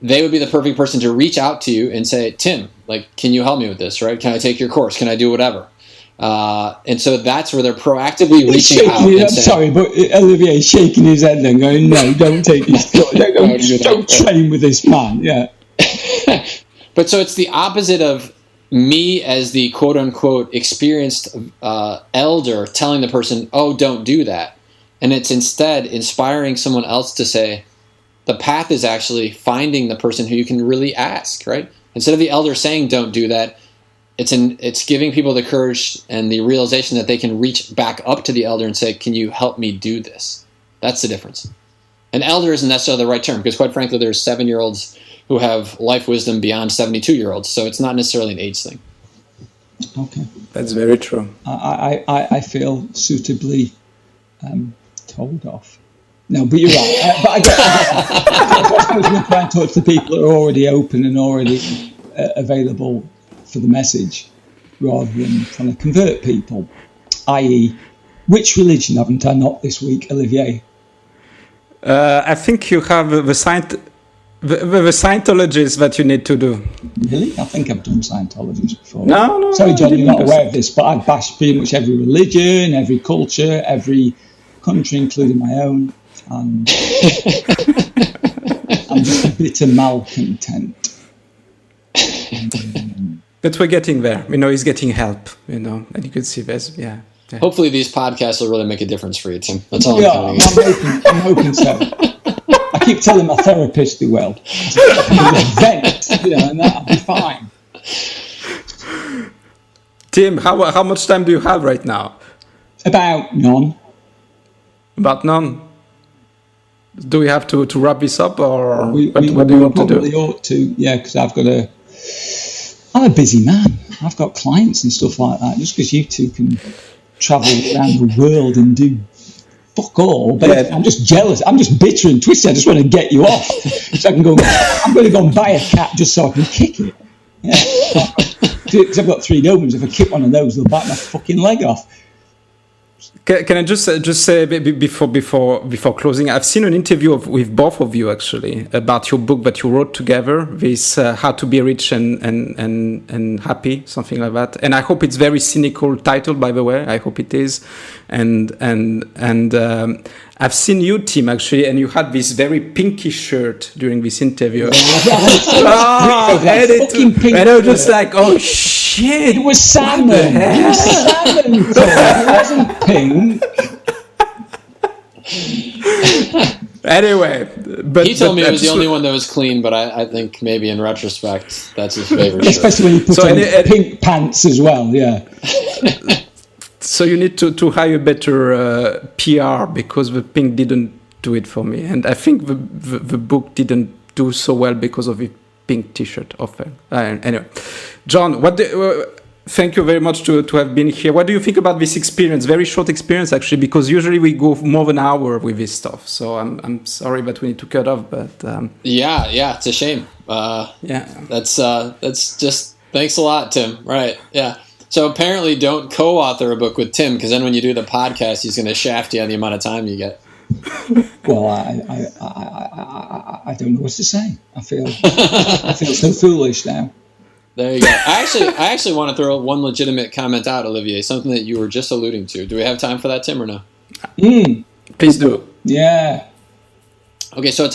They would be the perfect person to reach out to you and say, Tim, can you help me with this, right? Can I take your course? Can I do whatever? And so that's where they're proactively reaching out. I'm sorry, but Olivier is shaking his head and going, no, don't take this. Don't train with this man. Yeah. But so it's the opposite of me as the quote unquote experienced elder telling the person, oh, don't do that. And it's instead inspiring someone else to say, the path is actually finding the person who you can really ask, right? Instead of the elder saying, don't do that, it's giving people the courage and the realization that they can reach back up to the elder and say, can you help me do this? That's the difference. An elder isn't necessarily the right term, because quite frankly, there's 7-year-olds who have life wisdom beyond 72-year-olds. So it's not necessarily an age thing. Okay. That's very true. I feel suitably told off. No, but you're right. But I guess we're trying to talk to people who are already open and already available for the message, rather than trying to convert people. I.e., which religion haven't I not this week, Olivier? I think you have the Scientologists that you need to do. Really? I think I've done Scientologists before. No. Sorry, John, you're not aware of this, but I've bashed pretty much every religion, every culture, every country, including my own. And I'm just a bitter malcontent. But we're getting there. He's getting help, and you can see this. Yeah. Hopefully these podcasts will really make a difference for you, Tim. That's all I'm hoping so. I keep telling my therapist they will. Vent, and that'll be fine. Tim, how much time do you have right now? About none. About none? Do we have to wrap this up, or what do you want to do? We ought to, yeah, because I'm a busy man. I've got clients and stuff like that. Just because you two can travel around the world and do fuck all, but yeah. I'm just jealous. I'm just bitter and twisted. I just want to get you off, so I can go. I'm going to go and buy a cat just so I can kick it. Yeah. because I've got 3 Dobermans. If I kick one of those, they'll bite my fucking leg off. Can I just say before closing? I've seen an interview with both of you actually about your book that you wrote together. This How to Be Rich and Happy, something like that. And I hope it's very cynical title, by the way. I hope it is. And I've seen you, Tim, actually, and you had this very pinky shirt during this interview. And I was just like, oh shit! It was salmon. It was salmon. It wasn't pink. Anyway, but he told me it was the only one that was clean, but I think maybe in retrospect that's his favorite. Especially when you put on pink pants as well. Yeah. So you need to hire better PR because the pink didn't do it for me, and I think the book didn't do so well because of the pink T-shirt often. Anyway, John, thank you very much to have been here. What do you think about this experience? Very short experience actually, because usually we go more than an hour with this stuff. So I'm sorry, but we need to cut off. But yeah, it's a shame. That's just thanks a lot, Tim. Right? Yeah. So apparently don't co-author a book with Tim, because then when you do the podcast, he's going to shaft you on the amount of time you get. Well, I don't know what to say. I feel so foolish now. There you go. I actually want to throw one legitimate comment out, Olivier, something that you were just alluding to. Do we have time for that, Tim, or no? Please do. Yeah. Okay, so it's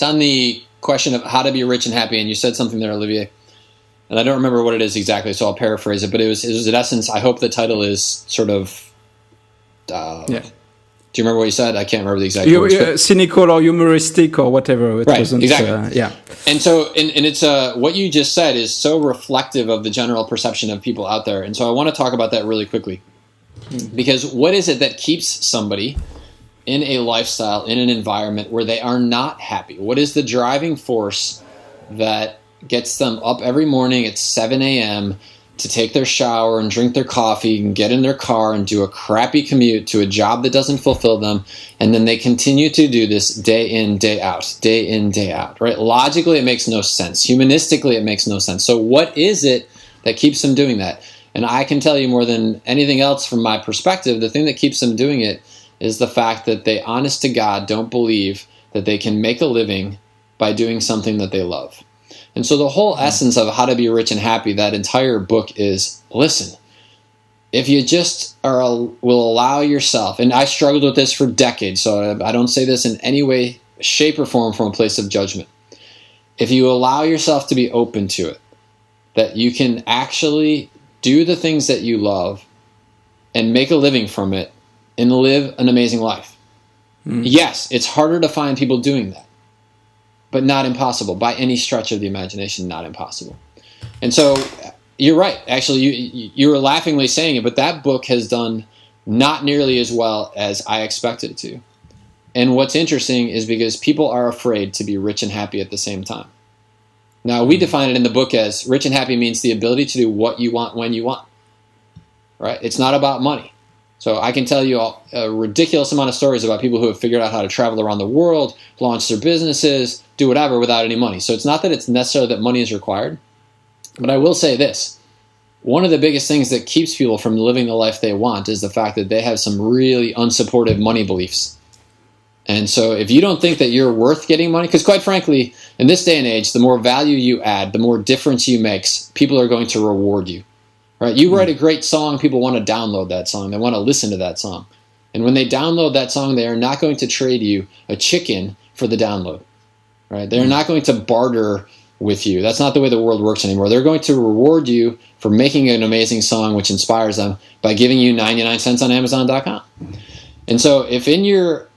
on the question of how to be rich and happy, and you said something there, Olivier. And I don't remember what it is exactly, so I'll paraphrase it. But it was in essence, I hope the title is sort of... Do you remember what you said? I can't remember the exact words. Cynical or humoristic or whatever. It wasn't, exactly. And so, and it's what you just said is so reflective of the general perception of people out there. And so I want to talk about that really quickly. Because what is it that keeps somebody in a lifestyle, in an environment where they are not happy? What is the driving force that gets them up every morning at 7 a.m. to take their shower and drink their coffee and get in their car and do a crappy commute to a job that doesn't fulfill them, and then they continue to do this day in, day out, right? Logically, it makes no sense. Humanistically, it makes no sense. So what is it that keeps them doing that? And I can tell you more than anything else from my perspective, the thing that keeps them doing it is the fact that they, honest to God, don't believe that they can make a living by doing something that they love. And so the whole essence of How to Be Rich and Happy, that entire book is, listen, if you just will allow yourself, and I struggled with this for decades, so I don't say this in any way, shape, or form from a place of judgment. If you allow yourself to be open to it, that you can actually do the things that you love and make a living from it and live an amazing life. Yes, it's harder to find people doing that, but not impossible. By any stretch of the imagination, not impossible. And so you're right. Actually, you were laughingly saying it, but that book has done not nearly as well as I expected it to. And what's interesting is because people are afraid to be rich and happy at the same time. Now, we define it in the book as rich and happy means the ability to do what you want when you want. Right? It's not about money. So I can tell you a ridiculous amount of stories about people who have figured out how to travel around the world, launch their businesses, do whatever without any money. So it's not that it's necessarily that money is required. But I will say this. One of the biggest things that keeps people from living the life they want is the fact that they have some really unsupportive money beliefs. And so if you don't think that you're worth getting money, because quite frankly, in this day and age, the more value you add, the more difference you make, people are going to reward you. Right? You write a great song, people want to download that song. They want to listen to that song. And when they download that song, they are not going to trade you a chicken for the download. Right? They're not going to barter with you. That's not the way the world works anymore. They're going to reward you for making an amazing song which inspires them by giving you 99 cents on Amazon.com. And so if in your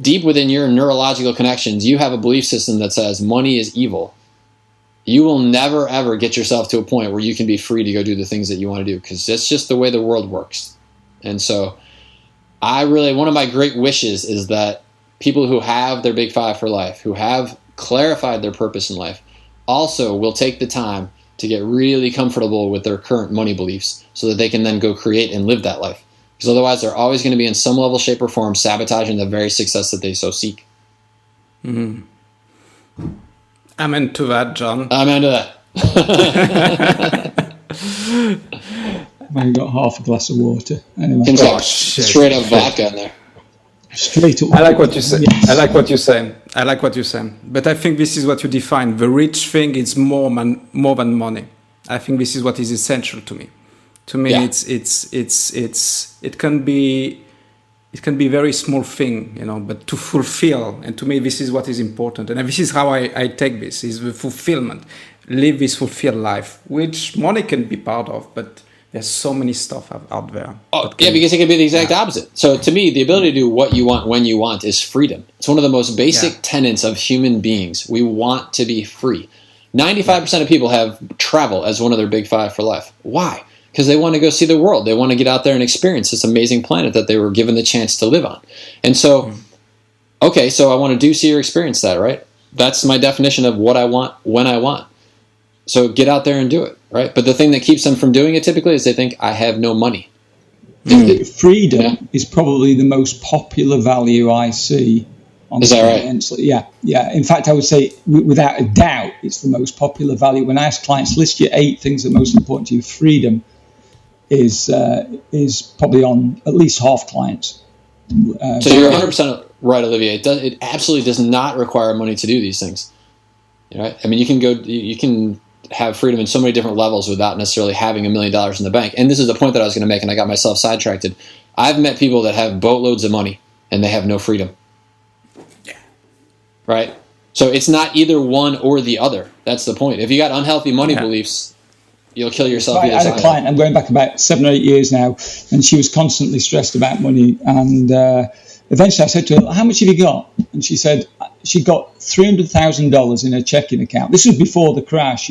deep within your neurological connections, you have a belief system that says money is evil, you will never, ever get yourself to a point where you can be free to go do the things that you want to do, because that's just the way the world works. And so one of my great wishes is that people who have their big five for life, who have clarified their purpose in life, also will take the time to get really comfortable with their current money beliefs so that they can then go create and live that life. Because otherwise they're always going to be in some level, shape, or form sabotaging the very success that they so seek. Mm-hmm. Amen to that, John. Amen to that. I've only got half a glass of water. Anyway. Straight up vodka in there. Straight up. I like what you say. Yes. I like what you say. I like what you say. But I think this is what you define. The rich thing is more than money. I think this is what is essential to me. To me, Yeah. it can be very small thing, but to fulfill. And to me, this is what is important. And this is how I take this: is the fulfillment. Live this fulfilled life, which money can be part of, but there's so many stuff out there. Oh, yeah, because it can be the exact opposite. So to me, the ability to do what you want when you want is freedom. It's one of the most basic tenets of human beings. We want to be free. 95% of people have travel as one of their big five for life. Why? Because they want to go see the world. They want to get out there and experience this amazing planet that they were given the chance to live on. And so, okay, so I want to do, see, or experience that, right? That's my definition of what I want when I want. So get out there and do it, right? But the thing that keeps them from doing it typically is they think, I have no money. Freedom is probably the most popular value I see. Is that right? Yeah. In fact, I would say, without a doubt, it's the most popular value. When I ask clients, list your 8 things that are most important to you, freedom is probably on at least half clients. So you're 100% right, Olivier. It absolutely does not require money to do these things. Right? I mean, you can have freedom in so many different levels without necessarily having $1 million in the bank. And this is the point that I was going to make, and I got myself sidetracked. I've met people that have boatloads of money and they have no freedom. Yeah. Right? So it's not either one or the other. That's the point. If you got unhealthy money beliefs, you'll kill yourself. I had a client, I'm going back about 7 or 8 years now, and she was constantly stressed about money. And eventually I said to her, how much have you got? And she said she got $300,000 in her checking account. This was before the crash,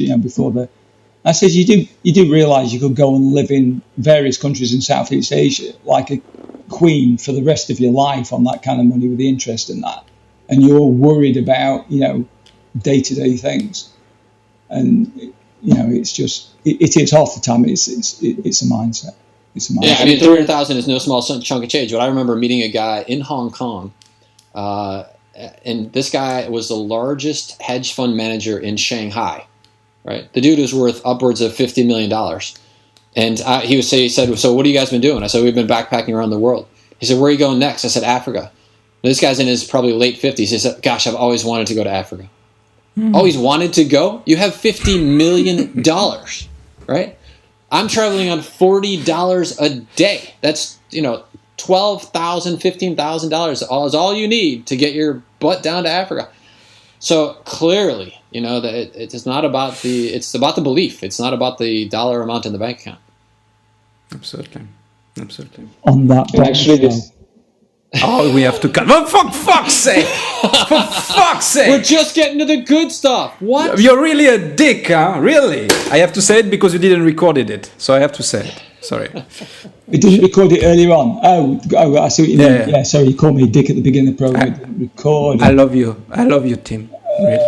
I said, you do realize you could go and live in various countries in Southeast Asia like a queen for the rest of your life on that kind of money with the interest in that. And you're worried about, day-to-day things. And, it's just, it is half the time, it's a mindset. Yeah, I mean, 300,000 is no small chunk of change. But I remember meeting a guy in Hong Kong, and this guy was the largest hedge fund manager in Shanghai. Right, the dude was worth upwards of $50 million, and he said, "So what have you guys been doing?" I said, "We've been backpacking around the world." He said, "Where are you going next?" I said, "Africa." And this guy's in his probably late 50s. He said, "Gosh, I've always wanted to go to Africa." Always wanted to go? You have $50 million, right? I'm traveling on $40 a day. That's, $12,000, $15,000 is all you need to get your butt down to Africa. So clearly, that it's not about it's about the belief. It's not about the dollar amount in the bank account. Absolutely. On that, actually, this. Oh, we have to cut. Oh, for fuck's sake! For fuck's sake! We're just getting to the good stuff. What? You're really a dick, huh? Really? I have to say it because you didn't record it, so I have to say it. Sorry. We didn't record it earlier on. Oh, I see what you mean. Yeah, sorry, you called me a dick at the beginning of the program. We didn't record. I love you, Tim. Really.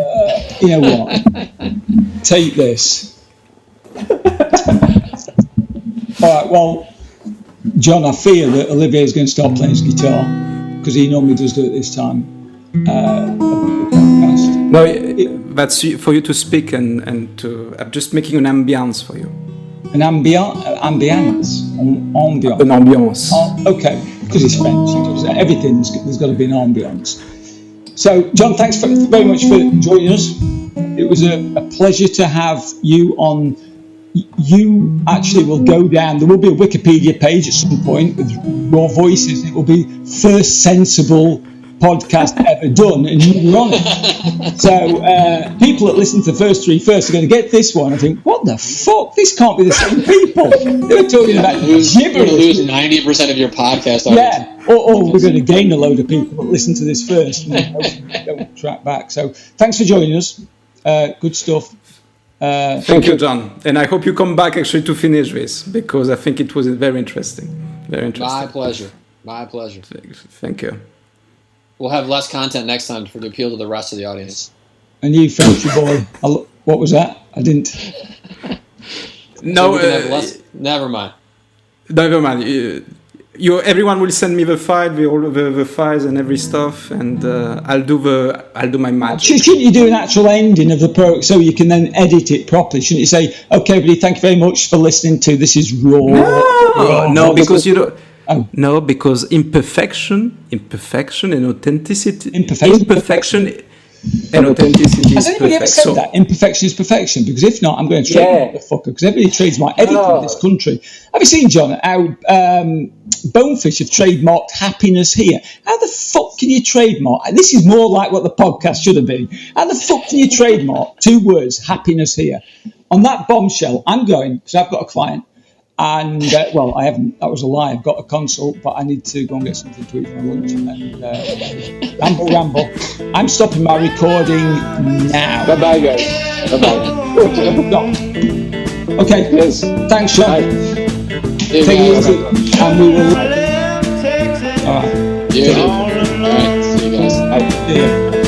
You know what? Take this. All right, well, John, I fear that Olivier is going to start playing his guitar because he normally does do it this time. No, that's for you to speak and to. I'm just making an ambience for you. An ambiance. An ambiance. Okay, because he's French, he does that. There's got to be an ambiance. So, John, thanks very much for joining us. It was a pleasure to have you on. You actually will go down. There will be a Wikipedia page at some point with your voices. It will be first sensible podcast ever done, and you were on it. So people that listen to the first 3 first are going to get this one and think, "What the fuck? This can't be the same people." They were talking about gibberish. You're going to lose 90% of your podcast audience. Yeah, or we're going to gain a load of people that listen to this first and don't track back. So thanks for joining us. Good stuff. Thank you, John. And I hope you come back actually to finish this because I think it was very interesting. Very interesting. My pleasure. Thank you. We'll have less content next time to appeal to the rest of the audience. And you, Frenchy boy, what was that? I didn't. No, so never mind. Never mind. everyone will send me the file, the files and every stuff, and I'll do my magic. Shouldn't you do an actual ending of the program so you can then edit it properly? Shouldn't you say, "Okay, everybody, thank you very much for listening to this is raw"? No, because you don't. Oh. No, because imperfection and authenticity. Imperfection and authenticity is Has anybody ever said that? Imperfection is perfection? Because if not, I'm going to trademark the fucker, because everybody trademark editing in this country. Have you seen, John, how Bonefish have trademarked happiness here? How the fuck can you trademark? And this is more like what the podcast should have been. How the fuck can you trademark 2 words, happiness here? On that bombshell, I'm going, because I've got a client, and I haven't, that was a lie, I've got a consult, but I need to go and get something to eat for my lunch, and ramble. I'm stopping my recording now. Bye guys. Bye. Okay, yes. Thanks, Sean. Take it easy, and we will. All right. All right. See you guys. See you.